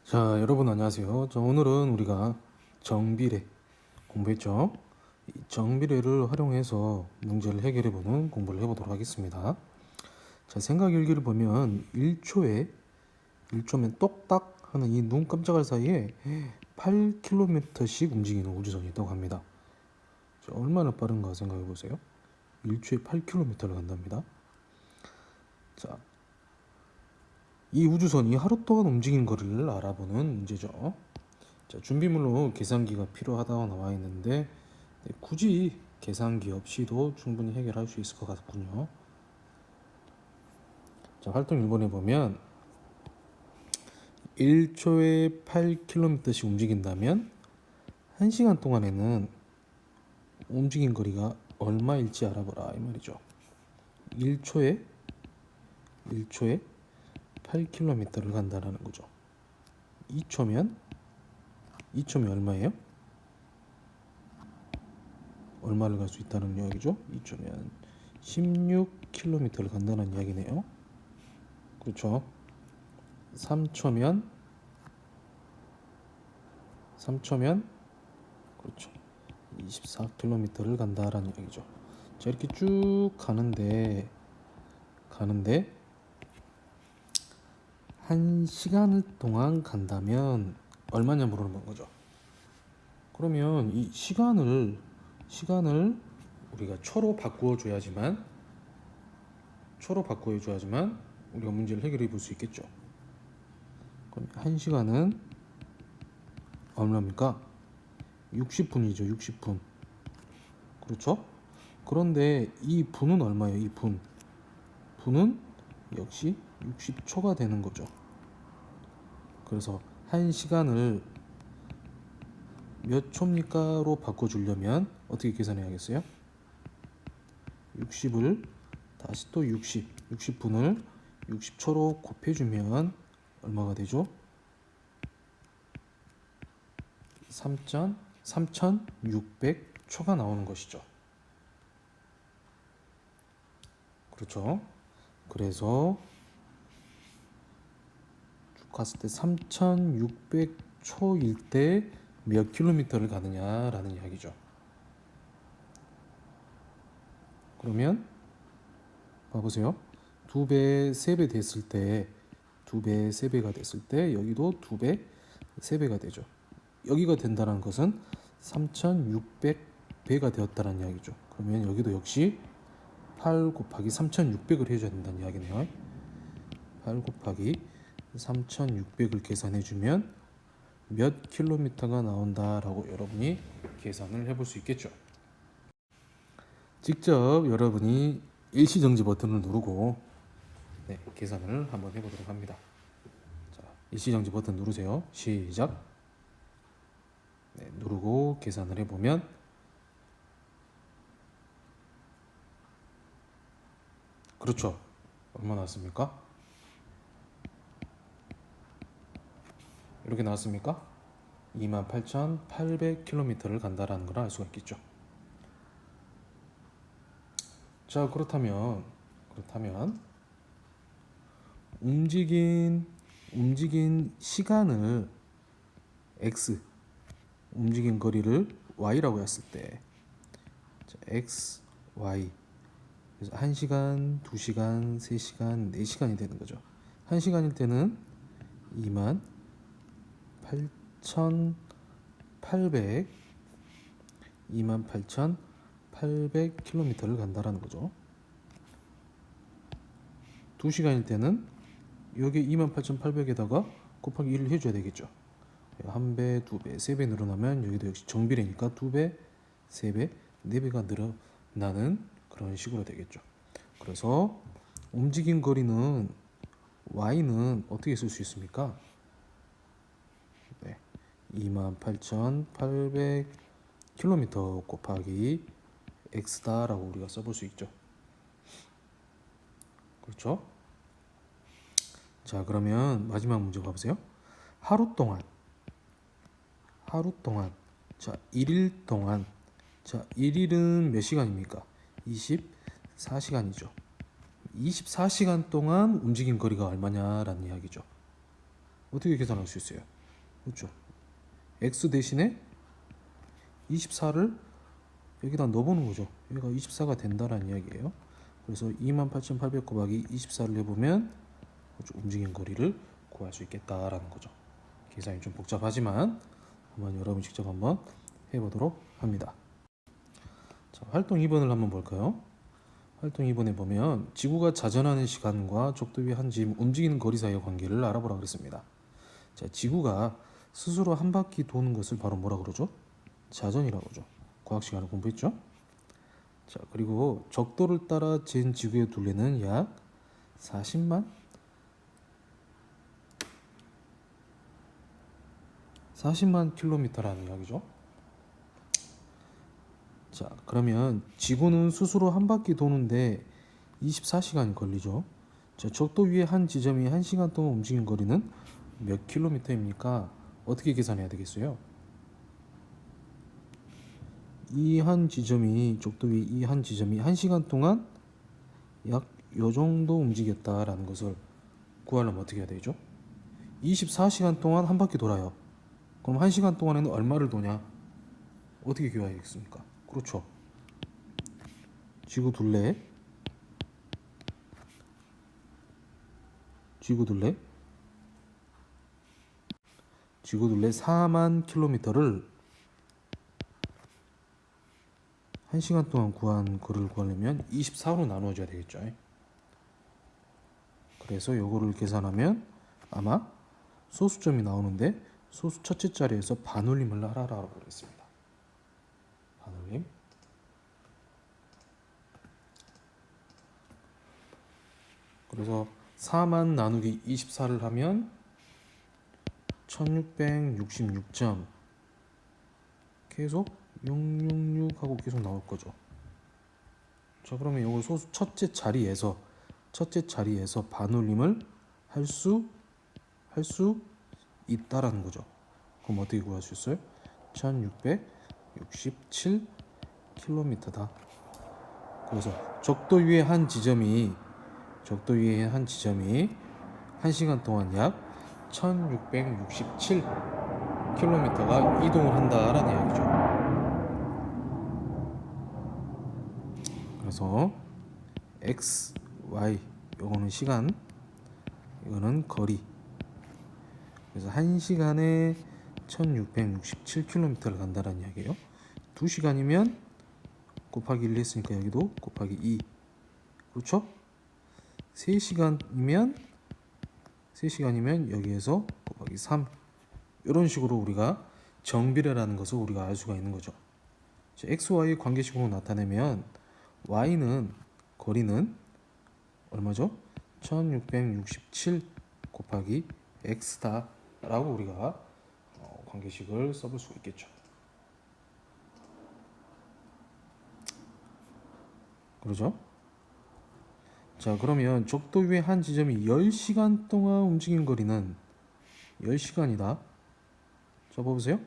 자, 여러분 안녕하세요. 오늘은 우리가 정비례 공부했죠? 이 정비례를 활용해서 문제를 해결해 보는 공부를 해보도록 하겠습니다. 자, 생각 일기를 보면 1초면 똑딱 하는 이 눈 깜짝할 사이에 8km씩 움직이는 우주선이 있다고 합니다. 자, 얼마나 빠른가 생각해 보세요. 1초에 8km를 간답니다. 자, 이 우주선이 하루 동안 움직인 거리를 알아보는 문제죠. 자, 준비물로 계산기가 필요하다고 나와 있는데 굳이 계산기 없이도 충분히 해결할 수 있을 것 같군요. 자, 활동 1번에 보면 1초에 8km씩 움직인다면 1시간 동안에는 움직인 거리가 얼마일지 알아보라 이 말이죠. 1초에 8km를 간다라는 거죠. 2초면 얼마예요? 얼마를 갈 수 있다는 이야기죠. 2초면 16km를 간다는 이야기네요. 그렇죠. 3초면 그렇죠. 24km를 간다라는 이야기죠. 자, 이렇게 쭉 가는데 1시간을 동안 간다면 얼마냐 물어보는 거죠. 그러면 이 시간을 우리가 초로 바꾸어 줘야지만 우리가 문제를 해결해 볼 수 있겠죠. 그럼 1시간은 얼마입니까? 60분이죠. 60분. 그렇죠? 그런데 이 분은 얼마예요? 이 분은 역시 60초가 되는 거죠. 그래서 1시간을 몇 초입니까로 바꿔주려면 어떻게 계산해야겠어요? 60을 다시 또 60분을 60초로 곱해주면 얼마가 되죠? 3600초가 나오는 것이죠. 그렇죠? 그래서 쭉 갔을 때 3600초일 때 몇 킬로미터를 가느냐라는 이야기죠. 그러면 봐보세요. 2배, 3배 됐을 때 2배, 3배가 됐을 때 여기도 2배, 3배가 되죠. 여기가 된다는 것은 3600배가 되었다는 이야기죠. 그러면 여기도 역시 8 곱하기 3600을 해줘야 된다는 이야기네요. 8 곱하기 3600을 계산해주면 몇 킬로미터가 나온다라고 여러분이 계산을 해볼 수 있겠죠. 직접 여러분이 일시정지 버튼을 누르고 계산을 한번 해보도록 합니다. 자, 일시정지 버튼 누르세요. 시작. 누르고 계산을 해보면 그렇죠. 얼마 나왔습니까? 이렇게 나왔습니까? 28,800km를 간다라는 걸 알 수가 있겠죠. 자, 그렇다면 움직인 시간을 x, 움직인 거리를 y라고 했을 때 x, y 그래서 1시간, 2시간, 3시간, 4시간이 되는 거죠. 1시간일 때는 28,800km를 간다라는 거죠. 2시간일 때는 여기 28,800에다가 곱하기 1을 해줘야 되겠죠. 1배, 2배, 3배 늘어나면 여기도 역시 정비례니까 2배, 3배, 4배가 늘어나는 그런 식으로 되겠죠. 그래서 움직인 거리는 y는 어떻게 쓸 수 있습니까? 28,800km 곱하기 x다라고 우리가 써볼 수 있죠. 그렇죠? 자, 그러면 마지막 문제 봐보세요. 하루 동안 자, 1일 동안 자, 1일은 몇 시간입니까? 24시간이죠. 24시간 동안 움직인 거리가 얼마냐라는 이야기죠. 어떻게 계산할 수 있어요? 그렇죠. x 대신에 24를 여기다 넣어보는 거죠. 여기가 24가 된다라는 이야기예요. 그래서 28,800 곱하기 24를 해보면 움직인 거리를 구할 수 있겠다라는 거죠. 계산이 좀 복잡하지만 한번 여러분 직접 한번 해보도록 합니다. 자, 활동 2번을 한번 볼까요? 활동 2번에 보면 지구가 자전하는 시간과 적도 위의 한 지점 움직이는 거리 사이의 관계를 알아보라 그랬습니다. 자, 지구가 스스로 한 바퀴 도는 것을 바로 뭐라 그러죠? 자전이라고 그러죠. 과학 시간에 공부했죠? 자, 그리고 적도를 따라 잰 지구의 둘레는 약 40만 킬로미터라는 이야기죠. 자, 그러면 지구는 스스로 한 바퀴 도는데 24시간이 걸리죠. 자, 적도 위에 한 지점이 1시간 동안 움직인 거리는 몇 킬로미터입니까? 어떻게 계산해야 되겠어요? 이 한 지점이 적도 위에 이 한 지점이 1시간 동안 약 요 정도 움직였다라는 것을 구하려면 어떻게 해야 되죠? 24시간 동안 한 바퀴 돌아요. 그럼 1시간 동안에는 얼마를 도냐? 어떻게 구해야겠습니까? 그렇죠. 지구 둘레 4만 킬로미터를 1시간 동안 구한 거리를 구하려면 24로 나누어줘야 되겠죠. 그래서 요거를 계산하면 아마 소수점이 나오는데 소수 첫째 자리에서 반올림을 하라라고 그랬습니다. 반올림. 그래서 4만 나누기 24를 하면 1666점 계속 066하고 계속 나올 거죠. 자, 그러면 이거 소수 첫째 자리에서 반올림을 할 수 있다라는 거죠. 그럼 어떻게 구할 수 있어요? 1667km다. 그래서 적도 위에 한 지점이 1시간 동안 약 1667km가 이동을 한다라는 이야기죠. 그래서 x, y 요거는 시간, 이거는 거리. 그래서 1시간에 1667km를 간다는 이야기예요. 2시간이면 곱하기 1 했으니까 여기도 곱하기 2. 그렇죠? 3시간이면 여기에서 곱하기 3. 이런 식으로 우리가 정비례라는 것을 우리가 알 수가 있는 거죠. x, y 관계식으로 나타내면 y는 거리는 얼마죠? 1667 곱하기 x다 라고 우리가 관계식을 써볼 수 있겠죠. 그러죠? 자, 그러면 적도 위에 한 지점이 10시간 동안 움직인 거리는 10시간이다. 자, 봐보세요.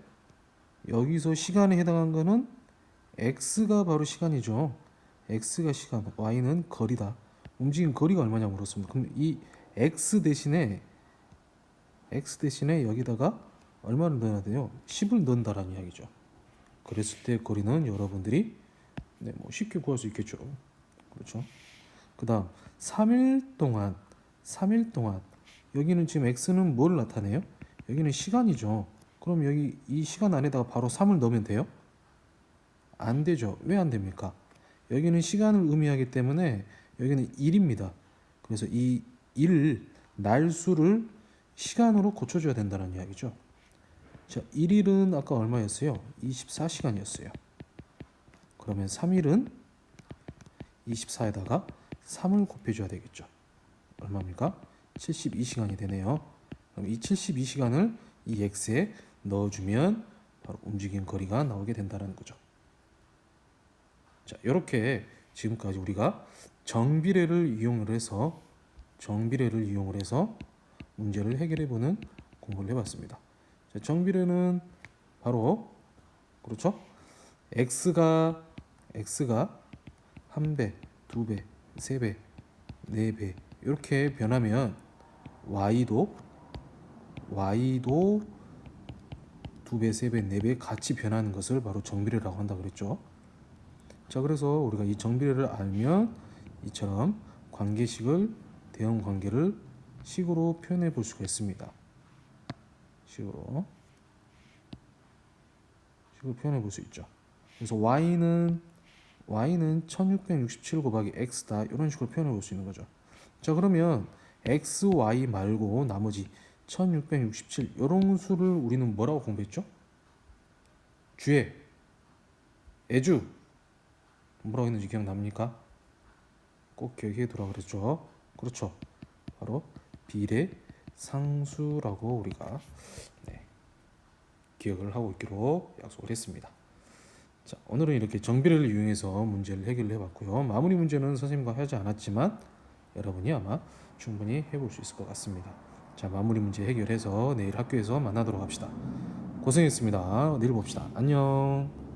여기서 시간에 해당한 거는 x가 바로 시간이죠. x가 시간, y는 거리다. 움직인 거리가 얼마냐고 물었습니다. 그럼 이 x 대신에 여기다가 얼마를 넣어야 돼요? 10을 넣는다라는 이야기죠. 그랬을 때 거리는 여러분들이 쉽게 구할 수 있겠죠. 그렇죠? 그 다음 3일 동안 여기는 지금 x는 뭘 나타내요? 여기는 시간이죠. 그럼 여기 이 시간 안에다가 바로 3을 넣으면 돼요? 안 되죠. 왜 안 됩니까? 여기는 시간을 의미하기 때문에 여기는 1입니다. 그래서 이 1 날수를 시간으로 고쳐줘야 된다는 이야기죠. 자, 1일은 아까 얼마였어요? 24시간이었어요. 그러면 3일은 24에다가 3을 곱해줘야 되겠죠. 얼마입니까? 72시간이 되네요. 그럼 이 72시간을 이 x에 넣어주면 바로 움직인 거리가 나오게 된다는 거죠. 자, 이렇게 지금까지 우리가 정비례를 이용을 해서 문제를 해결해보는 공부를 해봤습니다. 자, 정비례는 바로 그렇죠? x가 1배, 2배, 3배, 4배 이렇게 변하면 y도 2배, 3배, 4배 같이 변하는 것을 바로 정비례라고 한다 그랬죠. 자, 그래서 우리가 이 정비례를 알면 이처럼 관계식을 대응 관계를 식으로 표현해 볼 수가 있습니다. 식으로 표현해 볼 수 있죠. 그래서 y는 1667 곱하기 x다, 이런 식으로 표현해 볼 수 있는 거죠. 자, 그러면 x, y 말고 나머지 1667 이런 수를 우리는 뭐라고 공부했죠? 주에 애주 뭐라고 했는지 기억납니까? 꼭 기억해 두라 그랬죠. 그렇죠. 바로 비례 상수라고 우리가 기억을 하고 있기로 약속을 했습니다. 자, 오늘은 이렇게 정비례를 이용해서 문제를 해결을 해봤고요. 마무리 문제는 선생님과 하지 않았지만 여러분이 아마 충분히 해볼 수 있을 것 같습니다. 자, 마무리 문제 해결해서 내일 학교에서 만나도록 합시다. 고생했습니다. 내일 봅시다. 안녕.